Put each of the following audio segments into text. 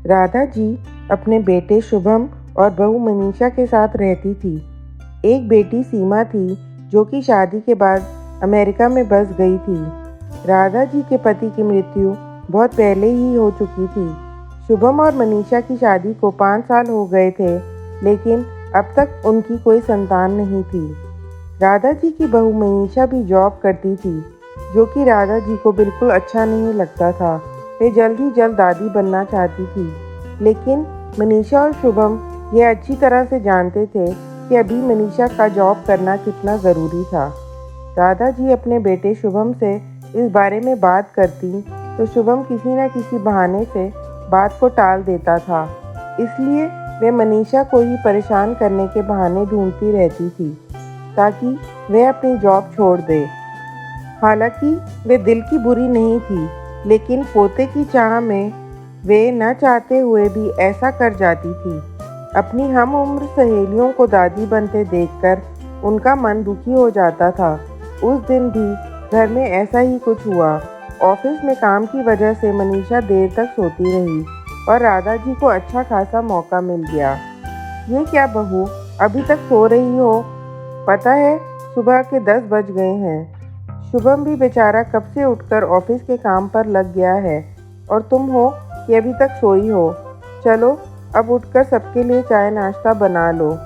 राधा जी अपने बेटे शुभम और बहू मनीषा के साथ रहती थी। एक बेटी सीमा थी जो कि शादी के बाद अमेरिका में बस गई थी। राधा जी के पति की मृत्यु बहुत पहले ही हो चुकी थी। शुभम और मनीषा की शादी को 5 साल हो गए थे, लेकिन अब तक उनकी कोई संतान नहीं थी। राधा जी की बहू मनीषा भी जॉब करती थी, जो कि राधा जी को बिल्कुल अच्छा नहीं लगता था। वे जल्द ही जल्द दादी बनना चाहती थी, लेकिन मनीषा और शुभम ये अच्छी तरह से जानते थे कि अभी मनीषा का जॉब करना कितना ज़रूरी था। राधा जी अपने बेटे शुभम से इस बारे में बात करती तो शुभम किसी न किसी बहाने से बात को टाल देता था, इसलिए वे मनीषा को ही परेशान करने के बहाने ढूंढती रहती थी ताकि वे अपनी जॉब छोड़ दे। हालांकि वे दिल की बुरी नहीं थी, लेकिन पोते की चाह में वे न चाहते हुए भी ऐसा कर जाती थी। अपनी हम उम्र सहेलियों को दादी बनते देखकर उनका मन दुखी हो जाता था। उस दिन भी घर में ऐसा ही कुछ हुआ। ऑफिस में काम की वजह से मनीषा देर तक सोती रही और राधा जी को अच्छा खासा मौका मिल गया। ये क्या बहू, अभी तक सो रही हो? पता है सुबह के 10 बज गए हैं। शुभम भी बेचारा कब से उठकर ऑफिस के काम पर लग गया है और तुम हो कि अभी तक सोई हो। चलो अब उठकर सबके लिए चाय नाश्ता बना लो।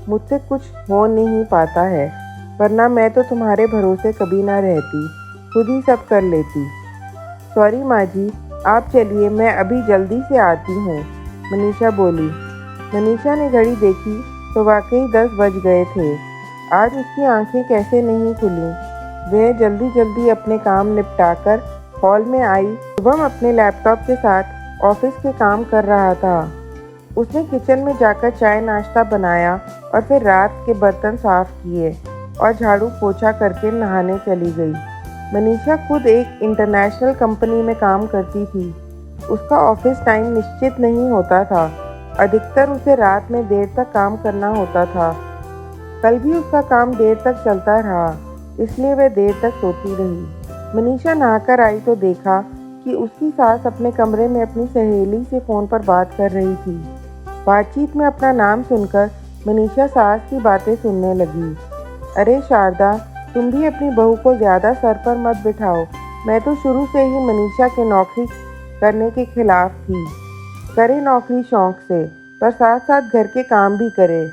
मुझसे कुछ हो नहीं पाता है, वरना मैं तो तुम्हारे भरोसे कभी ना रहती, खुद ही सब कर लेती। सॉरी माँ जी, आप चलिए, मैं अभी जल्दी से आती हूँ, मनीषा बोली। मनीषा ने घड़ी देखी तो वाकई 10 बज गए थे। आज उसकी आंखें कैसे नहीं खुली। वह जल्दी जल्दी अपने काम निपटाकर हॉल में आई। शुभम अपने लैपटॉप के साथ ऑफिस के काम कर रहा था। उसने किचन में जाकर चाय नाश्ता बनाया और फिर रात के बर्तन साफ किए और झाड़ू पोछा करके नहाने चली गई। मनीषा खुद एक इंटरनेशनल कंपनी में काम करती थी। उसका ऑफिस टाइम निश्चित नहीं होता था। अधिकतर उसे रात में देर तक काम करना होता था। कल भी उसका काम देर तक चलता रहा, इसलिए वह देर तक सोती रही। मनीषा नहाकर आई तो देखा कि उसकी सास अपने कमरे में अपनी सहेली से फ़ोन पर बात कर रही थी। बातचीत में अपना नाम सुनकर मनीषा सास की बातें सुनने लगी। अरे शारदा, तुम भी अपनी बहू को ज़्यादा सर पर मत बिठाओ। मैं तो शुरू से ही मनीषा के नौकरी करने के खिलाफ थी। करे नौकरी शौक से, पर साथ साथ घर के काम भी करे।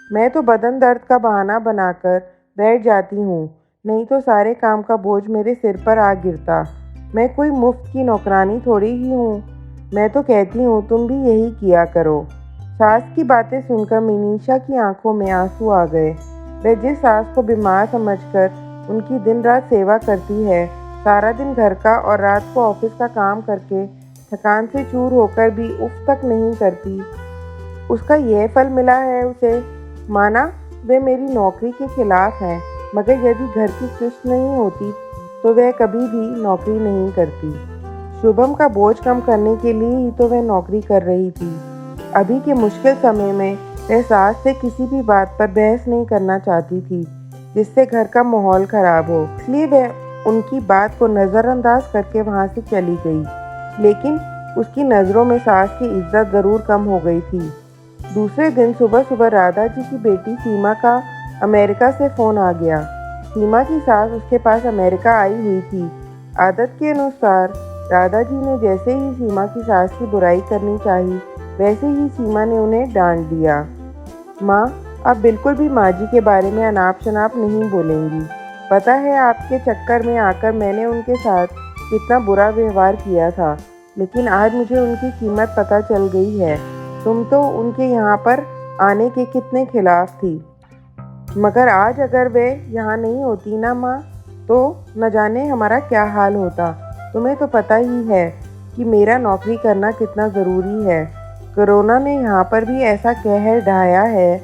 मैं तो बदन दर्द का बहाना बनाकर बैठ जाती हूँ, नहीं तो सारे काम का बोझ मेरे सिर पर आ गिरता। मैं कोई मुफ्त की नौकरानी थोड़ी ही हूँ। मैं तो कहती हूँ तुम भी यही किया करो। सास की बातें सुनकर मनीषा की आंखों में आंसू आ गए। वह जिस सास को बीमार समझकर उनकी दिन रात सेवा करती है, सारा दिन घर का और रात को ऑफिस का काम करके थकान से चूर होकर भी उफ तक नहीं करती, उसका यह फल मिला है उसे। माना वे मेरी नौकरी के खिलाफ हैं, मगर यदि घर की किस्त नहीं होती तो वह कभी भी नौकरी नहीं करती। शुभम का बोझ कम करने के लिए ही तो वह नौकरी कर रही थी। अभी के मुश्किल समय में वह सास से किसी भी बात पर बहस नहीं करना चाहती थी जिससे घर का माहौल खराब हो, इसलिए वह उनकी बात को नज़रअंदाज करके वहाँ से चली गई। लेकिन उसकी नज़रों में सास की इज्जत ज़रूर कम हो गई थी। दूसरे दिन सुबह सुबह राधा जी की बेटी सीमा का अमेरिका से फ़ोन आ गया। सीमा की सास उसके पास अमेरिका आई हुई थी। आदत के अनुसार राधा जी ने जैसे ही सीमा की सास की बुराई करनी चाहिए, वैसे ही सीमा ने उन्हें डांट दिया। माँ, आप बिल्कुल भी माँ जी के बारे में अनाप शनाप नहीं बोलेंगी। पता है आपके चक्कर में आकर मैंने उनके साथ कितना बुरा व्यवहार किया था, लेकिन आज मुझे उनकी कीमत पता चल गई है। तुम तो उनके यहाँ पर आने के कितने खिलाफ थी, मगर आज अगर वे यहाँ नहीं होती ना माँ, तो न जाने हमारा क्या हाल होता। तुम्हें तो पता ही है कि मेरा नौकरी करना कितना ज़रूरी है। कोरोना ने यहाँ पर भी ऐसा कहर ढाया है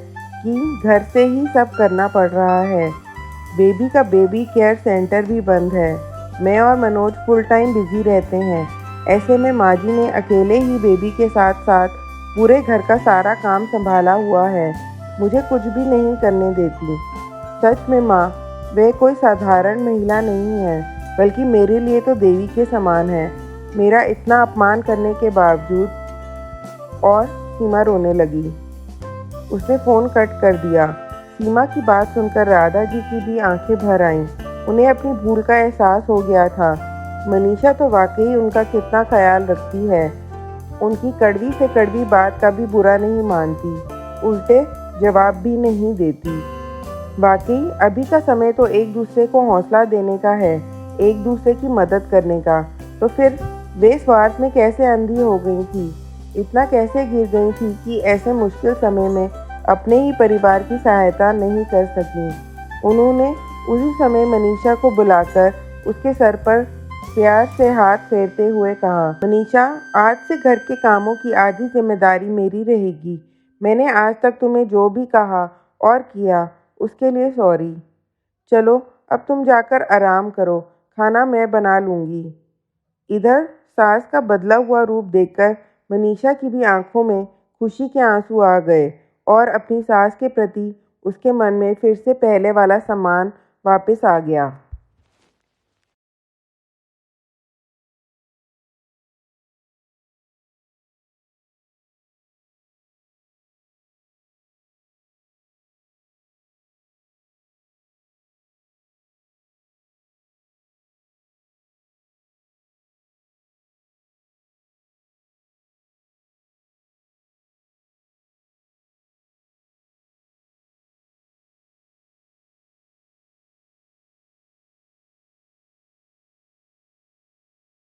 कि घर से ही सब करना पड़ रहा है। बेबी का बेबी केयर सेंटर भी बंद है। मैं और मनोज फुल टाइम बिजी रहते हैं। ऐसे में माँ जी ने अकेले ही बेबी के साथ साथ पूरे घर का सारा काम संभाला हुआ है। मुझे कुछ भी नहीं करने देती। सच में माँ, वे कोई साधारण महिला नहीं है, बल्कि मेरे लिए तो देवी के समान है। मेरा इतना अपमान करने के बावजूद और सीमा रोने लगी। उसने फ़ोन कट कर दिया। सीमा की बात सुनकर राधा जी की भी आंखें भर आईं। उन्हें अपनी भूल का एहसास हो गया था। मनीषा तो वाकई उनका कितना ख्याल रखती है। उनकी कड़वी से कड़वी बात का भी बुरा नहीं मानती, उल्टे जवाब भी नहीं देती। वाकई अभी का समय तो एक दूसरे को हौसला देने का है, एक दूसरे की मदद करने का। तो फिर वे स्वार्थ में कैसे अंधी हो गई थी, इतना कैसे गिर गई थी कि ऐसे मुश्किल समय में अपने ही परिवार की सहायता नहीं कर सकी। उन्होंने उसी समय मनीषा को बुलाकर उसके सर पर प्यार से हाथ फेरते हुए कहा, मनीषा, आज से घर के कामों की आधी जिम्मेदारी मेरी रहेगी। मैंने आज तक तुम्हें जो भी कहा और किया उसके लिए सॉरी। चलो अब तुम जाकर आराम करो, खाना मैं बना लूँगी। इधर सास का बदला हुआ रूप देखकर मनीषा की भी आंखों में खुशी के आंसू आ गए और अपनी सास के प्रति उसके मन में फिर से पहले वाला सम्मान वापस आ गया।